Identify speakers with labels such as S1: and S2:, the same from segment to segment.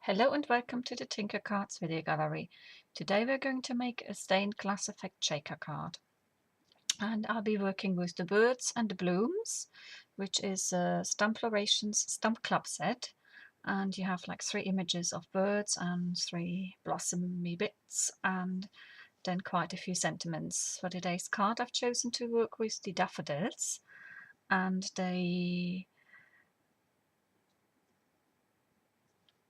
S1: Hello and welcome to the Tinker Cards video gallery. Today we're going to make a stained glass effect shaker card. And I'll be working with the birds and the blooms, which is a STAMPlorations stamp club set. And you have like 3 images of birds and 3 blossomy bits and then quite a few sentiments. For today's card I've chosen to work with the daffodils, and the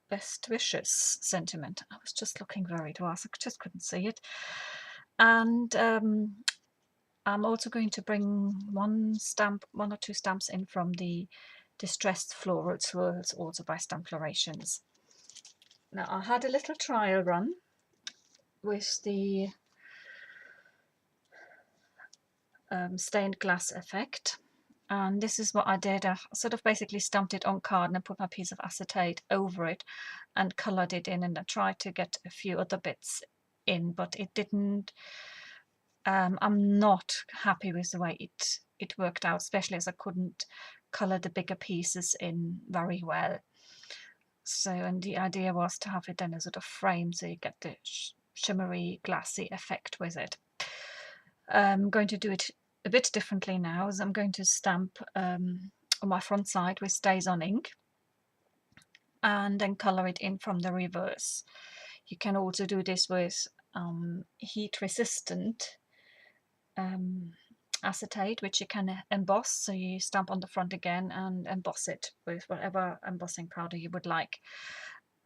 S1: best wishes sentiment. I was just looking where it was, I just couldn't see it. And I'm also going to bring one or two stamps in from the Distressed Floral Swirls, also by STAMPlorations. Now I had a little trial run with the stained glass effect, and this is what I did. I sort of basically stamped it on card and I put my piece of acetate over it and coloured it in, and I tried to get a few other bits in, but it didn't. I'm not happy with the way it worked out, especially as I couldn't colour the bigger pieces in very well. So, and the idea was to have it in a sort of frame so you get the shimmery glassy effect with it. I'm going to do it a bit differently now, as I'm going to stamp on my front side with StazOn ink and then colour it in from the reverse. You can also do this with heat resistant acetate, which you can emboss, so you stamp on the front again and emboss it with whatever embossing powder you would like.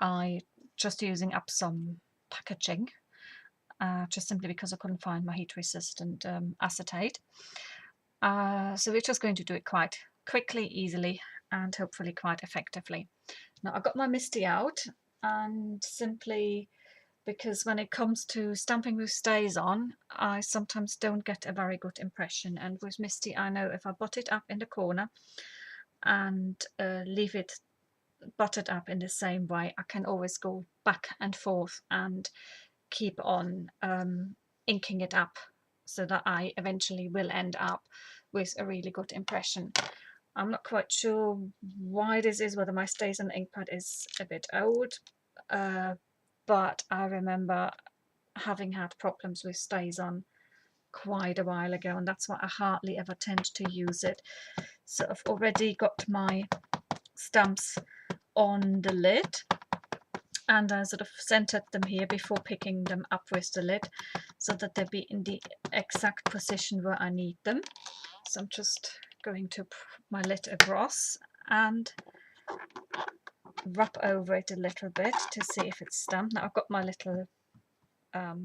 S1: I just using up some packaging, just simply because I couldn't find my heat resistant acetate. So we're just going to do it quite quickly, easily, and hopefully quite effectively. Now I got my Misty out, and simply because when it comes to stamping with StazOn, I sometimes don't get a very good impression, and with Misty I know if I butt it up in the corner and leave it buttered up in the same way, I can always go back and forth and keep on inking it up so that I eventually will end up with a really good impression. I'm not quite sure why this is, whether my StazOn ink pad is a bit old, but I remember having had problems with StazOn quite a while ago, and that's why I hardly ever tend to use it. So I've already got my stamps on the lid, and I sort of centered them here before picking them up with the lid so that they'll be in the exact position where I need them. So I'm just going to put my lid across and rub over it a little bit to see if it's stamped. Now I've got my little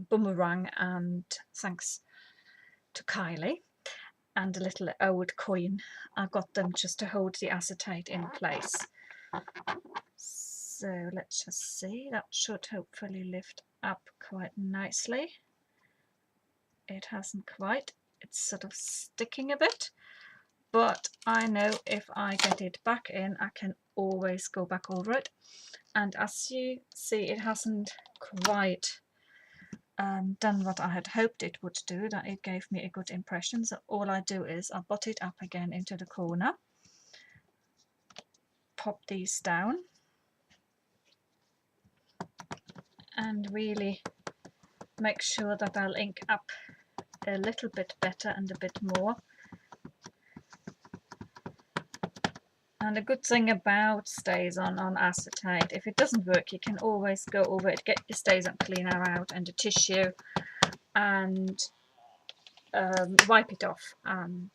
S1: boomerang, and thanks to Kylie, and a little old coin. I got them just to hold the acetate in place. So let's just see, that should hopefully lift up quite nicely. It hasn't quite, it's sort of sticking a bit, but I know if I get it back in I can always go back over it. And as you see, it hasn't quite done what I had hoped it would do, that it gave me a good impression. So all I do is I butt it up again into the corner, pop these down, and really make sure that I'll ink up a little bit better and a bit more. And a good thing about StazOn on acetate, if it doesn't work, you can always go over it, get your StazOn cleaner out and a tissue, and wipe it off and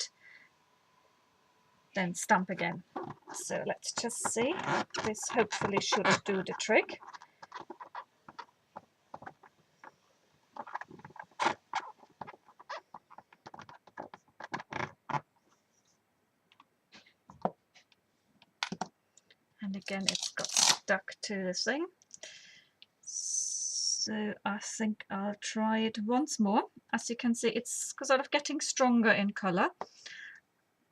S1: then stamp again. So let's just see, this hopefully should do the trick. And again it's got stuck to the thing, so I think I'll try it once more. As you can see, it's sort of getting stronger in colour,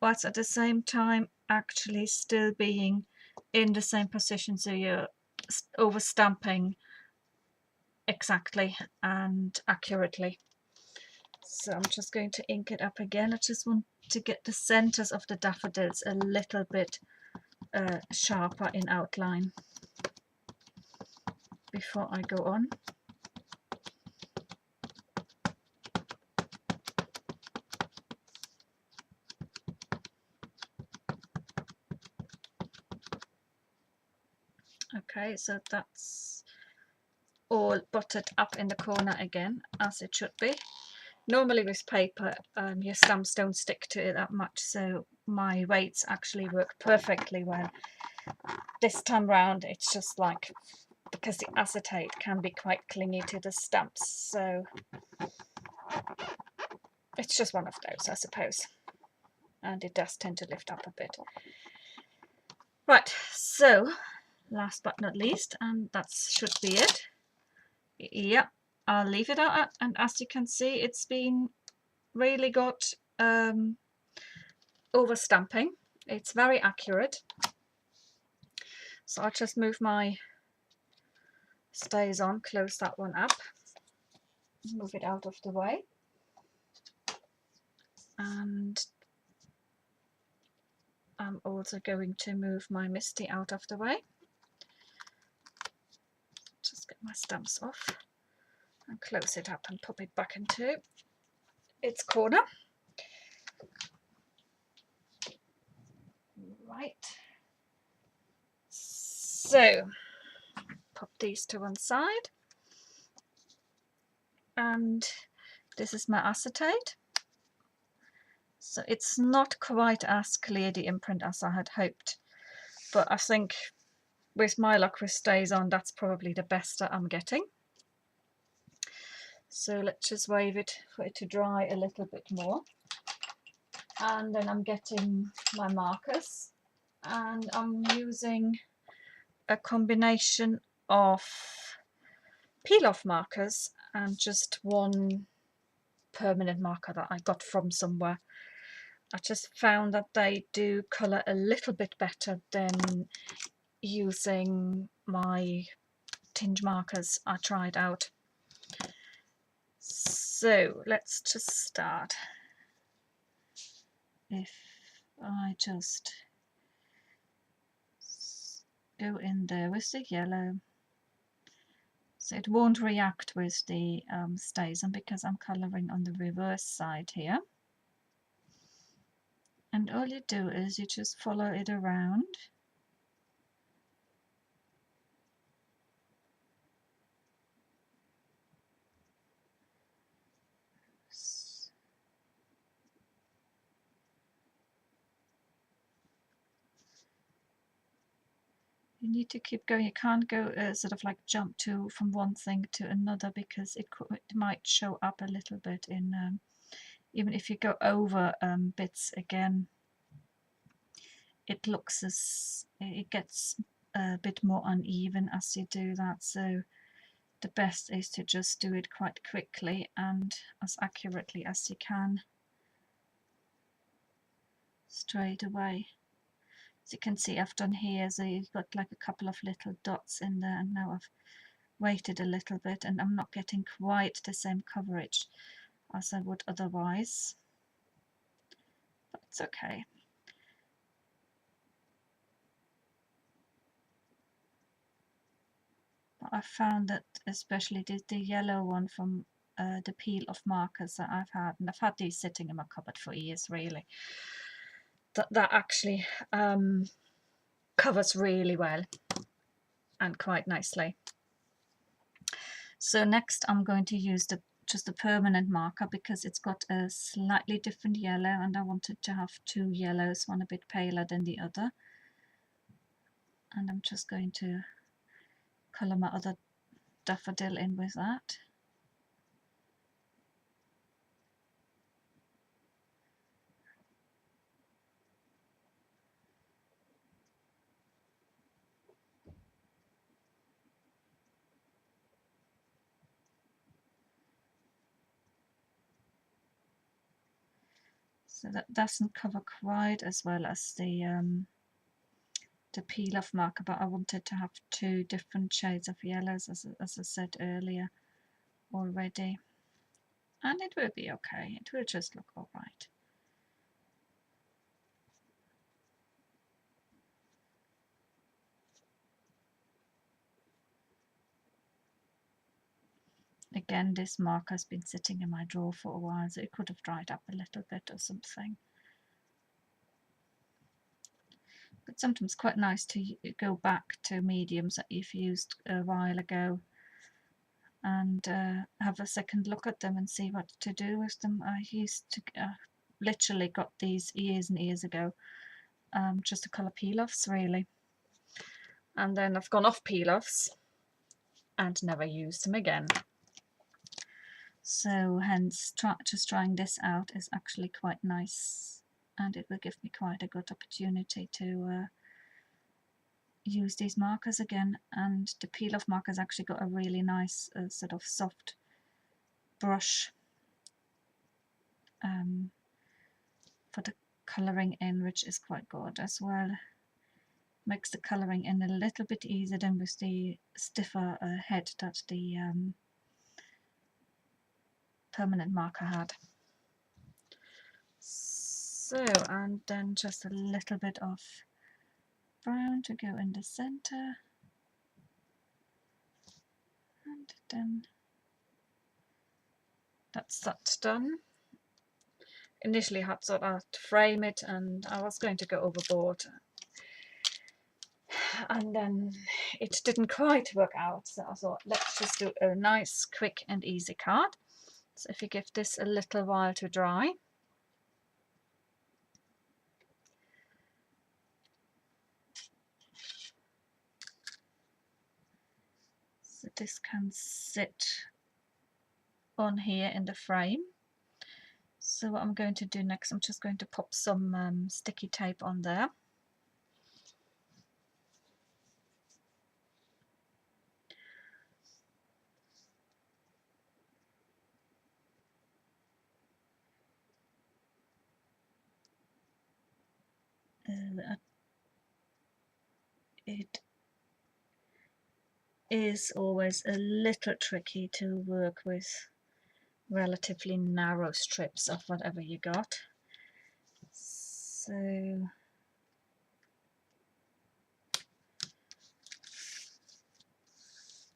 S1: but at the same time actually still being in the same position, so you're over stamping exactly and accurately. So I'm just going to ink it up again. I just want to get the centers of the daffodils a little bit sharper in outline. before I go on. Okay, so that's all buttered up in the corner again, as it should be. Normally with paper, your stamps don't stick to it that much, so my weights actually work perfectly well. This time round, it's just like, because the acetate can be quite clingy to the stamps, so it's just one of those, I suppose. And it does tend to lift up a bit. Right, so last but not least, and that should be it. Yep, I'll leave it out, and as you can see, it's been really got over stamping. It's very accurate. So I'll just move my stays on, close that one up, move it out of the way, and I'm also going to move my Misty out of the way. Just get my stamps off and close it up and pop it back into its corner. Right, so pop these to one side, and this is my acetate. So it's not quite as clear, the imprint, as I had hoped, but I think with my luck with stays on, that's probably the best that I'm getting. So let's just wave it for it to dry a little bit more. And then I'm getting my markers, and I'm using a combination of peel-off markers and just one permanent marker that I got from somewhere. I just found that they do colour a little bit better than using my tinge markers I tried out. So let's just start. If I just go in there with the yellow, so it won't react with the stays on because I'm colouring on the reverse side here. And all you do is you just follow it around. You need to keep going. You can't go sort of like jump to from one thing to another, because it might show up a little bit in even if you go over bits again, it looks as it gets a bit more uneven as you do that. So the best is to just do it quite quickly and as accurately as you can straight away. As you can see, I've done here, so you've got like a couple of little dots in there, and now I've waited a little bit and I'm not getting quite the same coverage as I would otherwise, but it's okay. But I found that especially the yellow one from the peel of markers that I've had, and I've had these sitting in my cupboard for years really, that actually covers really well and quite nicely. So next I'm going to use just a permanent marker, because it's got a slightly different yellow, and I wanted to have two yellows, one a bit paler than the other. And I'm just going to colour my other daffodil in with that. So that doesn't cover quite as well as the peel-off marker, but I wanted to have two different shades of yellows, as I said earlier already. And it will be okay, it will just look alright. again, this marker's been sitting in my drawer for a while, so it could have dried up a little bit or something. But sometimes quite nice to go back to mediums that you've used a while ago and have a second look at them and see what to do with them. I used to literally got these years and years ago, just to colour peel-offs really, and then I've gone off peel-offs and never used them again. So hence just trying this out is actually quite nice, and it will give me quite a good opportunity to use these markers again. And the peel-off marker's actually got a really nice sort of soft brush for the colouring in, which is quite good as well. Makes the colouring in a little bit easier than with the stiffer head that the permanent marker had. So, and then just a little bit of brown to go in the center, and then that's that done. Initially I had thought I'd frame it and I was going to go overboard, and then it didn't quite work out, so I thought let's just do a nice quick and easy card. So if you give this a little while to dry, so this can sit on here in the frame. So what I'm going to do next, I'm just going to pop some sticky tape on there. It is always a little tricky to work with relatively narrow strips of whatever you got. So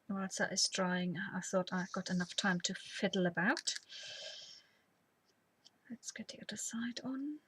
S1: whilst that is drying, I thought I got enough time to fiddle about. Let's get the other side on.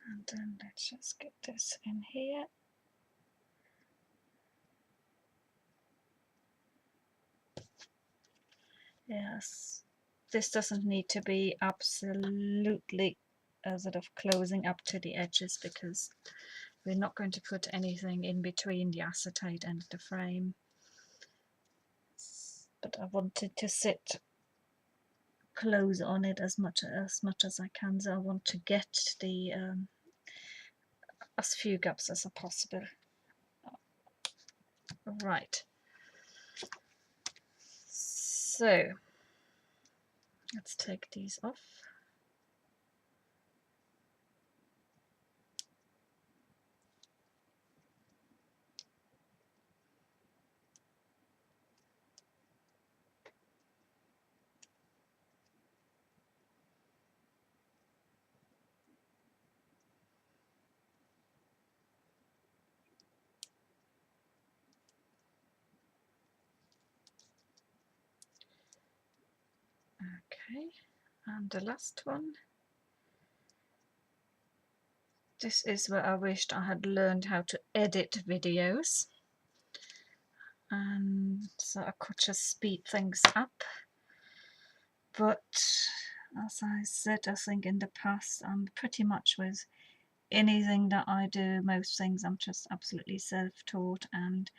S1: And then let's just get this in here. Yes, this doesn't need to be absolutely sort of closing up to the edges, because we're not going to put anything in between the acetate and the frame. But I wanted to sit close on it as much as I can, so I want to get the as few gaps as possible. Right, so let's take these off. Okay, and the last one. This is where I wished I had learned how to edit videos, and so I could just speed things up. But as I said, I think in the past, I'm pretty much with anything that I do, most things I'm just absolutely self-taught, and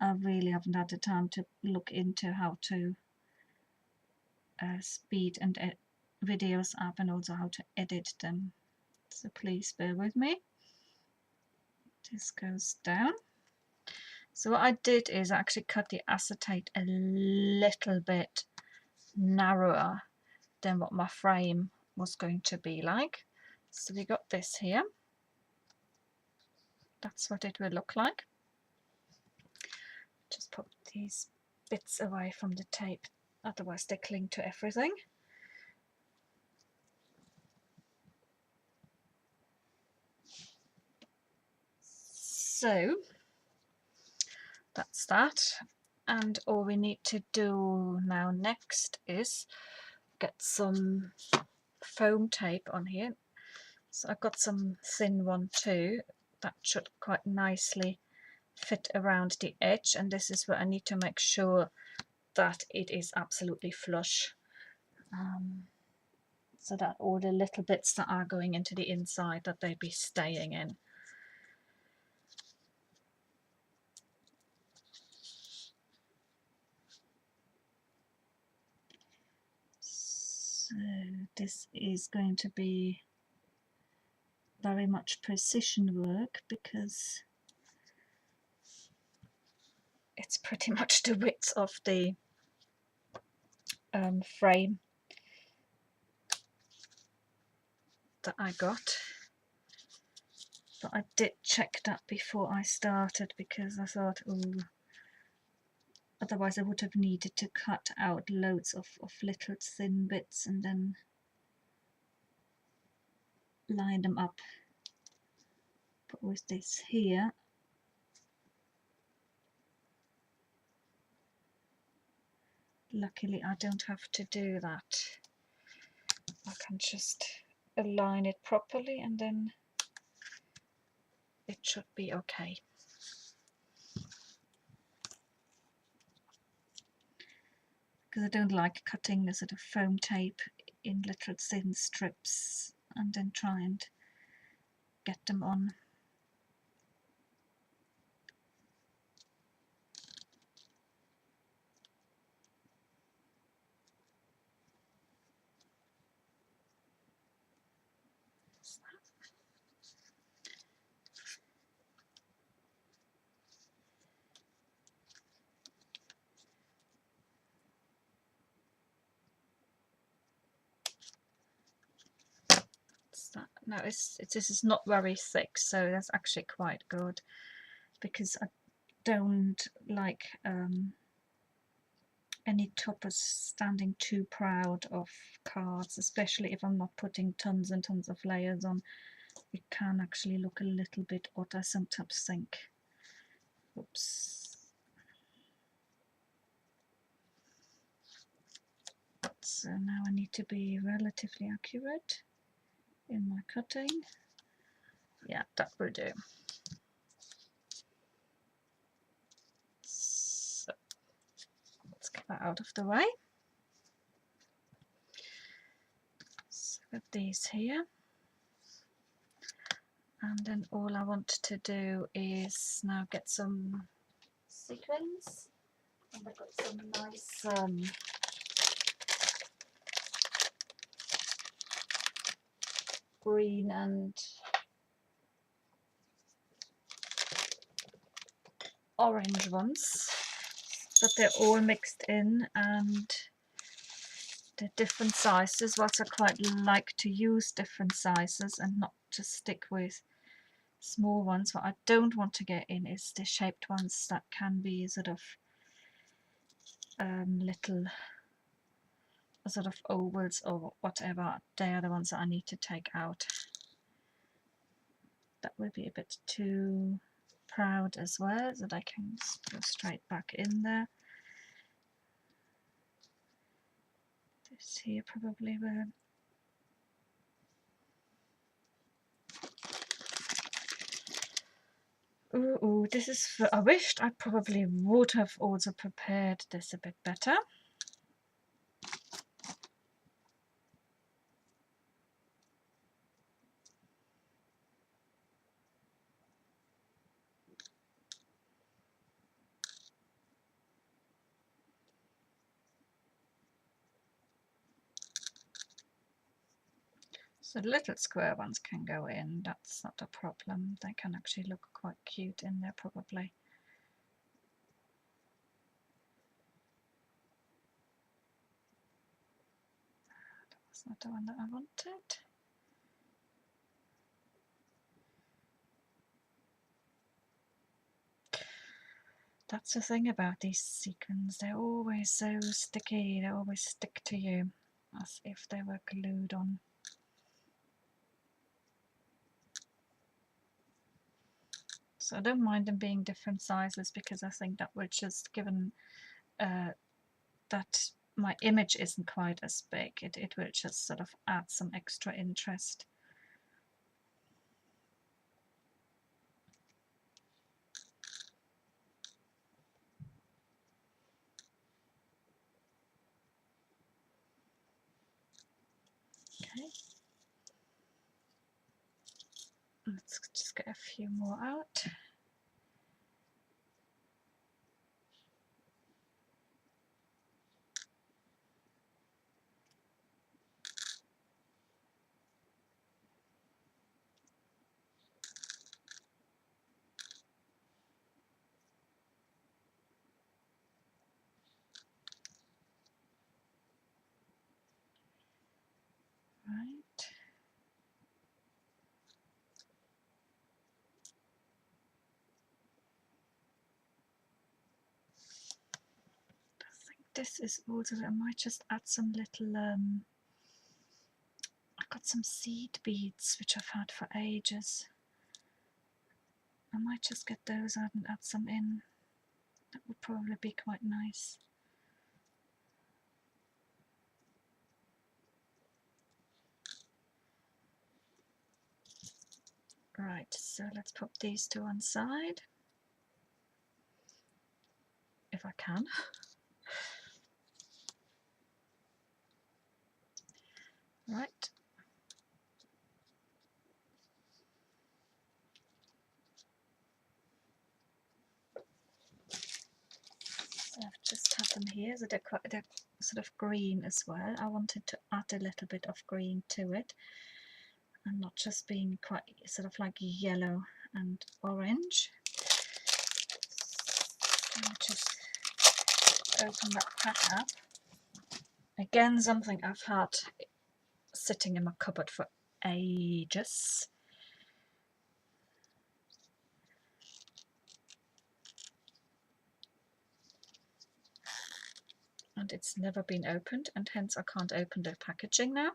S1: I really haven't had the time to look into how to speed and videos up, and also how to edit them. So please bear with me. This goes down. So what I did is I actually cut the acetate a little bit narrower than what my frame was going to be like. So we got this here. that's what it will look like. Just put these bits away from the tape, otherwise they cling to everything. So that's that, and all we need to do now next is get some foam tape on here. So I've got some thin one too that should quite nicely fit around the edge, and this is where I need to make sure that it is absolutely flush, so that all the little bits that are going into the inside, that they be staying in. So this is going to be very much precision work because it's pretty much the width of the frame that I got. But I did check that before I started because I thought, oh, otherwise I would have needed to cut out loads of little thin bits and then line them up. But with this here, luckily I don't have to do that. I can just align it properly and then it should be okay. Because I don't like cutting a sort of foam tape in little thin strips and then try and get them on. Now this is not very thick, so that's actually quite good, because I don't like any toppers standing too proud of cards, especially if I'm not putting tons and tons of layers on. It can actually look a little bit odd, I sometimes think. Oops. So now I need to be relatively accurate in my cutting. Yeah, that will do. So let's get that out of the way. So got these here. And then all I want to do is now get some sequins. And I've got some nice green and orange ones, but they're all mixed in, and they're different sizes. Whilst I quite like to use different sizes and not just stick with small ones, what I don't want to get in is the shaped ones that can be sort of little sort of ovals or whatever. They are the ones that I need to take out. That will be a bit too proud as well, that I can go straight back in there. This here probably will. Ooh, this is for, I wished I probably would have also prepared this a bit better. So the little square ones can go in, that's not a problem. They can actually look quite cute in there probably. That's not the one that I wanted. That's the thing about these sequins, they're always so sticky, they always stick to you as if they were glued on. So I don't mind them being different sizes, because I think that will just, given that my image isn't quite as big, it will just sort of add some extra interest. Okay, let's just get a few more out. Right. I think this is also, I might just add some little, I've got some seed beads which I've had for ages. I might just get those out and add some in. That would probably be quite nice. Right, so let's pop these to one side, if I can. Right. So I've just had them here, so they're sort of green as well. I wanted to add a little bit of green to it, and not just being quite sort of like yellow and orange. So I'll just open that pack up. Again, something I've had sitting in my cupboard for ages. And it's never been opened, and hence I can't open the packaging now.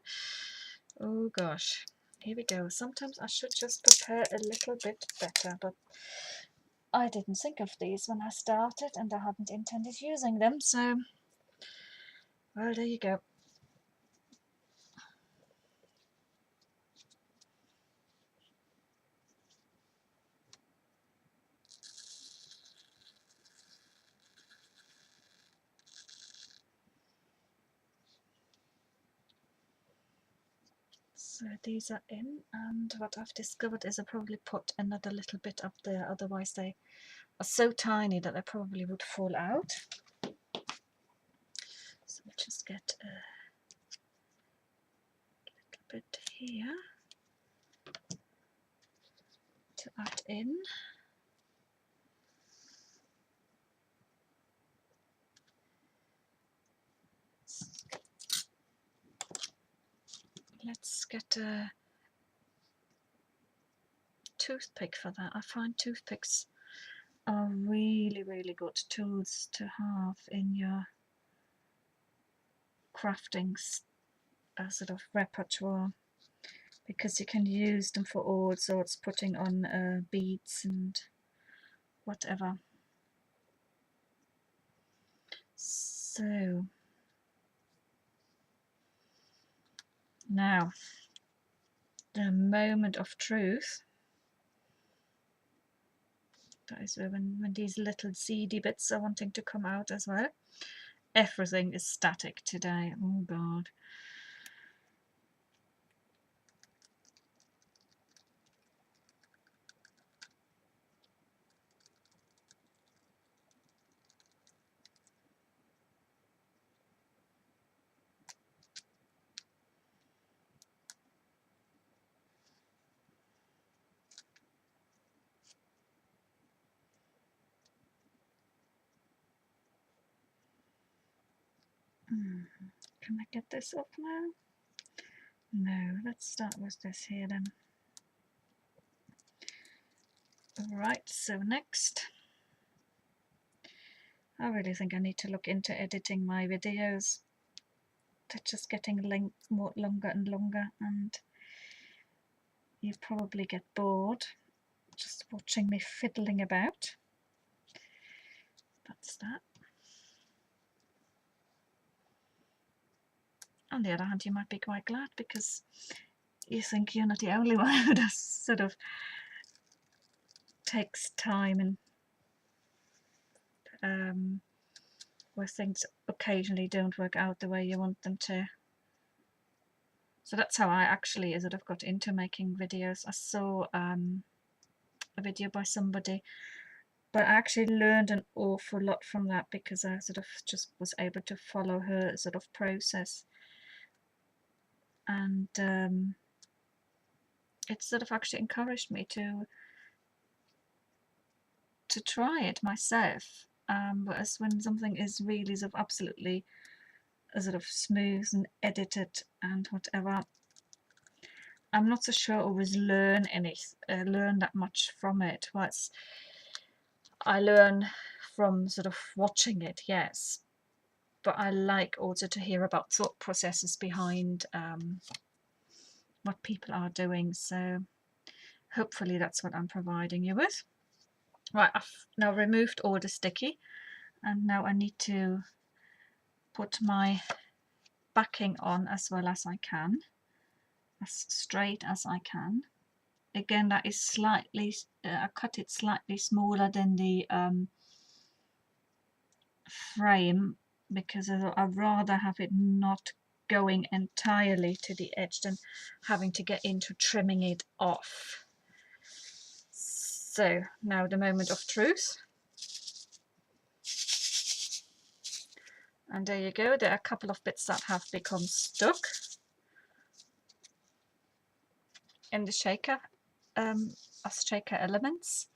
S1: Oh gosh, here we go. Sometimes I should just prepare a little bit better, but I didn't think of these when I started, and I hadn't intended using them, so well, there you go. So these are in, and what I've discovered is I probably put another little bit up there, otherwise they are so tiny that they probably would fall out. So we'll just get a little bit here to add in. Let's get a toothpick for that. I find toothpicks are really, really good tools to have in your crafting sort of repertoire, because you can use them for all sorts, putting on beads and whatever. So now the moment of truth. That is when these little seedy bits are wanting to come out as well. Everything is static today. Oh God. Can I get this up now? No, let's start with this here then. Right, so next I really think I need to look into editing my videos. They're just getting longer and longer, and you probably get bored just watching me fiddling about. That's that. On the other hand, you might be quite glad, because you think you're not the only one who does sort of takes time, and where things occasionally don't work out the way you want them to. So that's how I actually sort of got into making videos. I saw a video by somebody, but I actually learned an awful lot from that, because I sort of just was able to follow her sort of process, and it sort of actually encouraged me to try it myself. Whereas when something is really sort of absolutely sort of smooth and edited and whatever, I'm not so sure I always learn that much from it. Whereas I learn from sort of watching it, yes, but I like also to hear about thought processes behind what people are doing. So hopefully that's what I'm providing you with. Right, I've now removed all the sticky, and now I need to put my backing on as well as I can, as straight as I can. Again, that is slightly, I cut it slightly smaller than the frame, because I'd rather have it not going entirely to the edge than having to get into trimming it off. So now the moment of truth. And there you go, there are a couple of bits that have become stuck in the shaker, as shaker elements.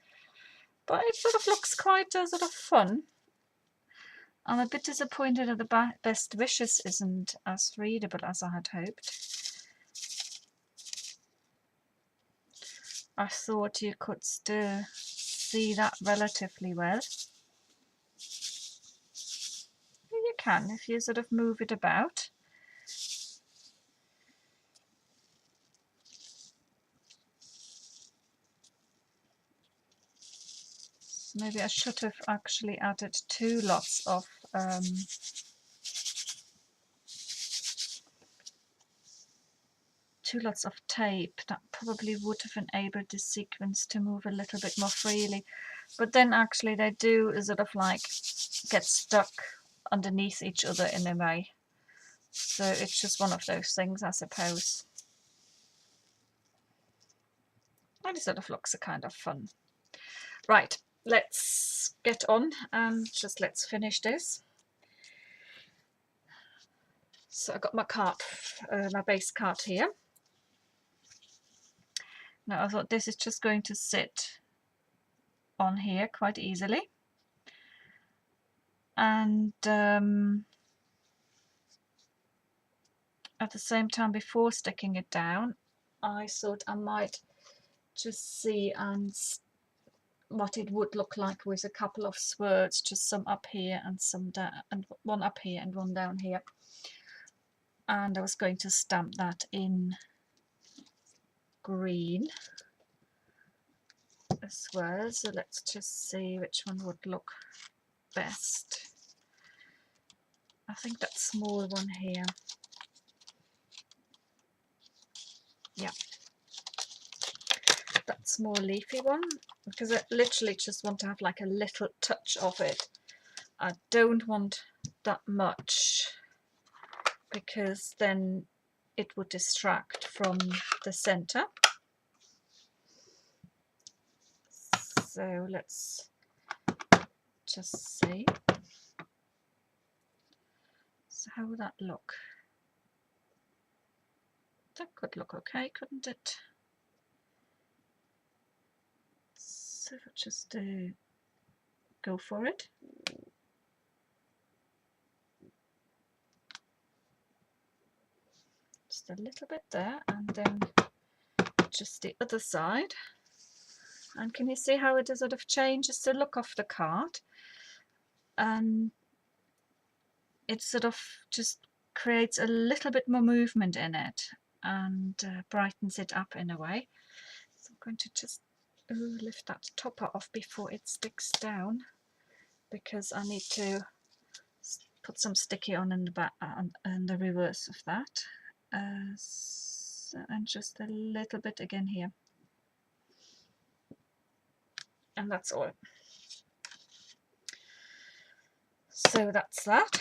S1: But it sort of looks quite sort of fun. I'm a bit disappointed that the best wishes isn't as readable as I had hoped. I thought you could still see that relatively well. You can, if you sort of move it about. Maybe I should have actually added two lots of tape. That probably would have enabled the sequins to move a little bit more freely, but then actually they do sort of like get stuck underneath each other in a way, so it's just one of those things, I suppose. And it sort of looks a kind of fun. Right, let's get on and just let's finish this. So I got my card, my base card here. Now I thought this is just going to sit on here quite easily, and at the same time, before sticking it down, I thought I might just see what it would look like with a couple of swirls, just some up here and some down, and one up here and one down here. And I was going to stamp that in green as well, so let's just see which one would look best. I think that small one here, yeah, that small leafy one, because I literally just want to have like a little touch of it. I don't want that much, because then it would distract from the center. So let's just see. So how would that look? That could look okay, couldn't it? So just go for it. Just a little bit there, and then just the other side. And can you see how it sort of changes the look of the card? and it sort of just creates a little bit more movement in it and brightens it up in a way. So I'm going to just lift that topper off before it sticks down, because I need to put some sticky on in the back and the reverse of that. And just a little bit again here, and that's all. So that's that,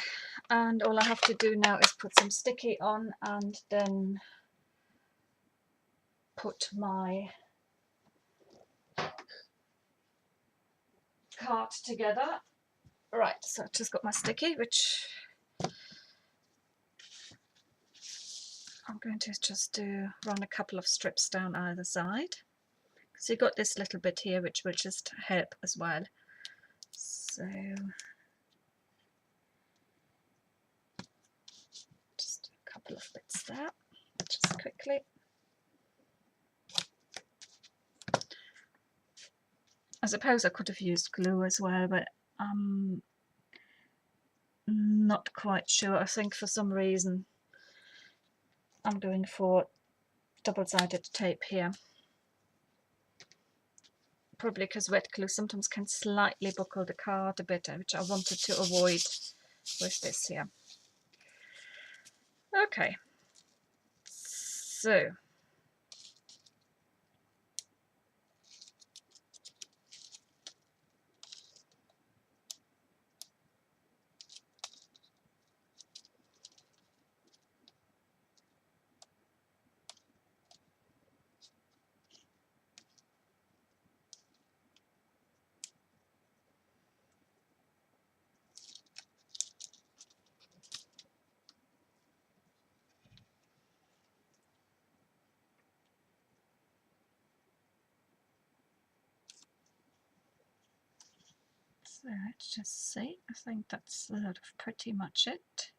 S1: and all I have to do now is put some sticky on and then put my card together. Right, so I've just got my sticky, which I'm going to just run a couple of strips down either side. So you've got this little bit here which will just help as well. So just a couple of bits there, just quickly. I suppose I could have used glue as well, but I'm not quite sure. I think for some reason I'm going for double-sided tape here. Probably because wet glue sometimes can slightly buckle the card a bit, which I wanted to avoid with this here. Okay, so let's just see. I think that's sort of pretty much it.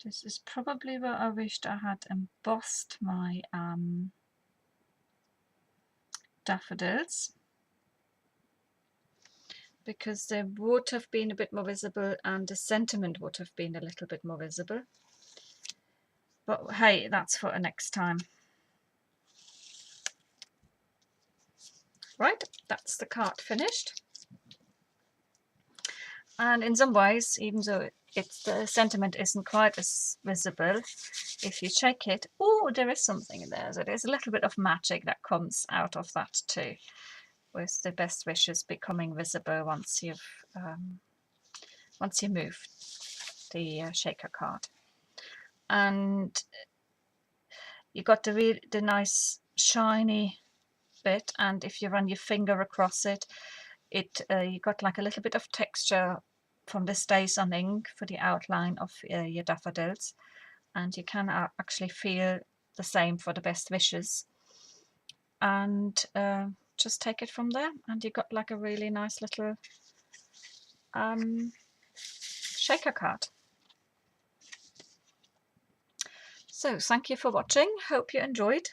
S1: This is probably where I wished I had embossed my daffodils, because they would have been a bit more visible and the sentiment would have been a little bit more visible. But hey, that's for next time. Right, that's the card finished. And in some ways, even though the sentiment isn't quite as visible, if you check it, oh, there is something in there. So there's a little bit of magic that comes out of that too, with the best wishes becoming visible once you move the shaker card. And you got the nice shiny bit, and if you run your finger across it, you got like a little bit of texture from the stays on ink for the outline of your daffodils, and you can actually feel the same for the best wishes, and just take it from there, and you got like a really nice little shaker card. So thank you for watching, hope you enjoyed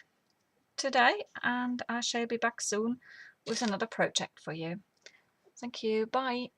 S1: today, and I shall be back soon with another project for you. Thank you, bye.